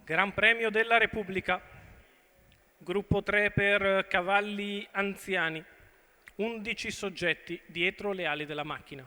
Gran Premio della Repubblica, gruppo 3 per cavalli anziani, 11 soggetti dietro le ali della macchina.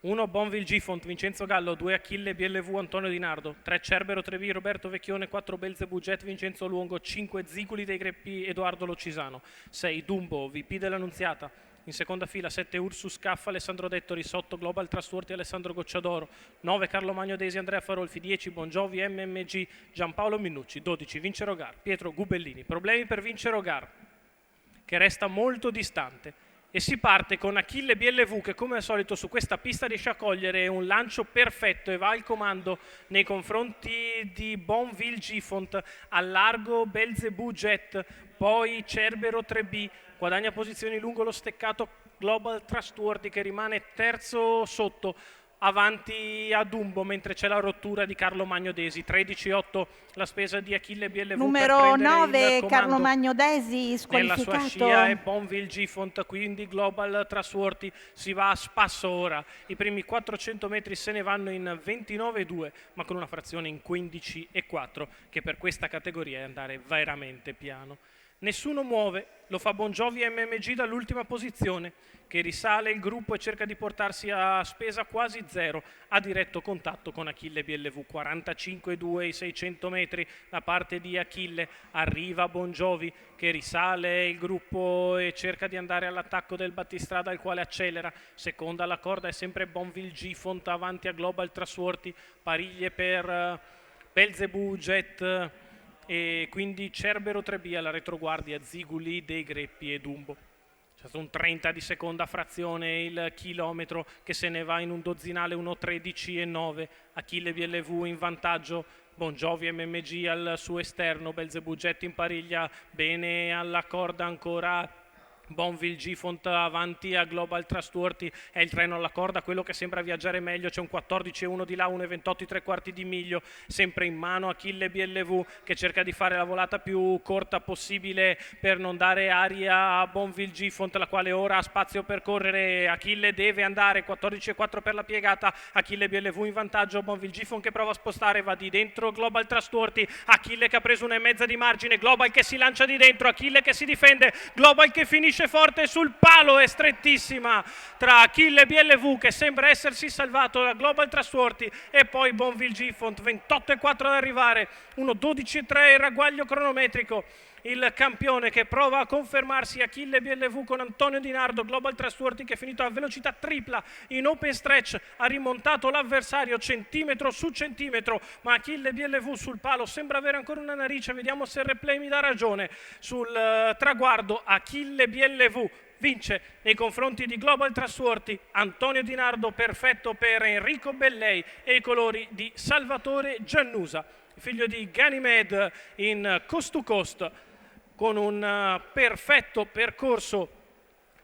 1 Bonville Gifont, Vincenzo Gallo, 2 Achille BLV, Antonio Di Nardo, 3 Cerbero Trevi, Roberto Vecchione, 4 Belzebù Jet, Vincenzo Luongo, 5 Ziguli dei Greppi, Edoardo Locisano, 6 Dumbo, VP dell'Annunziata, in seconda fila 7 Ursus Caffa, Alessandro Dettori, 8 Global Trustworthy, Alessandro Gocciadoro, 9 Carlo Magno Desi, Andrea Farolfi, 10 Bongiovi MMG, Giampaolo Minucci, 12 Vince Rogar, Pietro Gubellini. Problemi per Vince Rogar, che resta molto distante. E si parte con Achille BLV che come al solito su questa pista riesce a cogliere un lancio perfetto e va al comando nei confronti di Bonville Gifont, al largo Belzebù Jet, poi Cerbero 3B, guadagna posizioni lungo lo steccato Global Trustworthy che rimane terzo sotto, avanti a Dumbo mentre c'è la rottura di Carlo Magno Desi. 13-8 la spesa di Achille BLV numero per 9 il Carlo Magno Desi squalificato nella sua scia e Bonville Gifont, quindi Global Trustworthy si va a spasso ora. I primi 400 metri se ne vanno in 29,2 ma con una frazione in 15,4 che per questa categoria è andare veramente piano. Nessuno muove, lo fa Bongiovi MMG dall'ultima posizione, che risale il gruppo e cerca di portarsi a spesa quasi zero, a diretto contatto con Achille BLV. 45,2 i 600 metri da parte di Achille, arriva Bongiovi che risale il gruppo e cerca di andare all'attacco del battistrada, il quale accelera. Seconda alla corda è sempre Bonville Gifont avanti a Global Trustworthy, pariglie per Belzebù Jet e quindi Cerbero 3B alla retroguardia, Ziguli dei Greppi e Dumbo. C'è stato un 30 di seconda frazione il chilometro che se ne va in un dozzinale 1:13,9. Achille BLV in vantaggio, Bongiovi MMG al suo esterno, Belzebù Jet in pariglia, bene alla corda ancora Bonville Gifont avanti a Global Trustworthy, è il treno alla corda, quello che sembra viaggiare meglio. C'è un 14,1 di là, 1,28 3/4 di miglio, sempre in mano Achille BLV che cerca di fare la volata più corta possibile per non dare aria a Bonville Gifont, la quale ora ha spazio per correre. Achille deve andare, 14,4 per la piegata, Achille BLV in vantaggio, Bonville Gifont che prova a spostare, va di dentro Global Trustworthy, Achille che ha preso 1,5 di margine, Global che si lancia di dentro, Achille che si difende, Global che finisce forte sul palo, è strettissima tra Achille BLV che sembra essersi salvato da Global Trustworthy e poi Bonville Gifont. 28,4 ad arrivare, 1:12,3 il ragguaglio cronometrico. Il campione che prova a confermarsi, Achille BLV con Antonio Di Nardo, Global Trustworthy che è finito a velocità tripla in open stretch, ha rimontato l'avversario centimetro su centimetro, ma Achille BLV sul palo sembra avere ancora una narice. Vediamo se il replay mi dà ragione. Sul traguardo Achille BLV vince nei confronti di Global Trustworthy. Antonio Di Nardo perfetto per Enrico Bellei e i colori di Salvatore Giannusa, figlio di Ganymede in coast to coast, con un perfetto percorso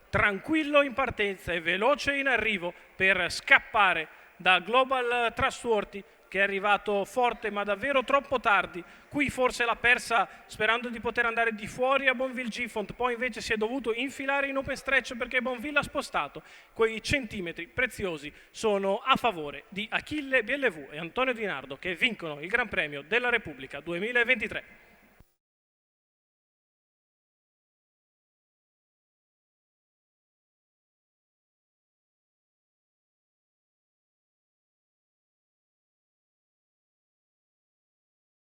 tranquillo in partenza e veloce in arrivo per scappare da Global Trustworthy che è arrivato forte ma davvero troppo tardi. Qui forse l'ha persa sperando di poter andare di fuori a Bonville Gifont, poi invece si è dovuto infilare in open stretch perché Bonville ha spostato. Quei centimetri preziosi sono a favore di Achille BLV e Antonio Di Nardo che vincono il Gran Premio della Repubblica 2023.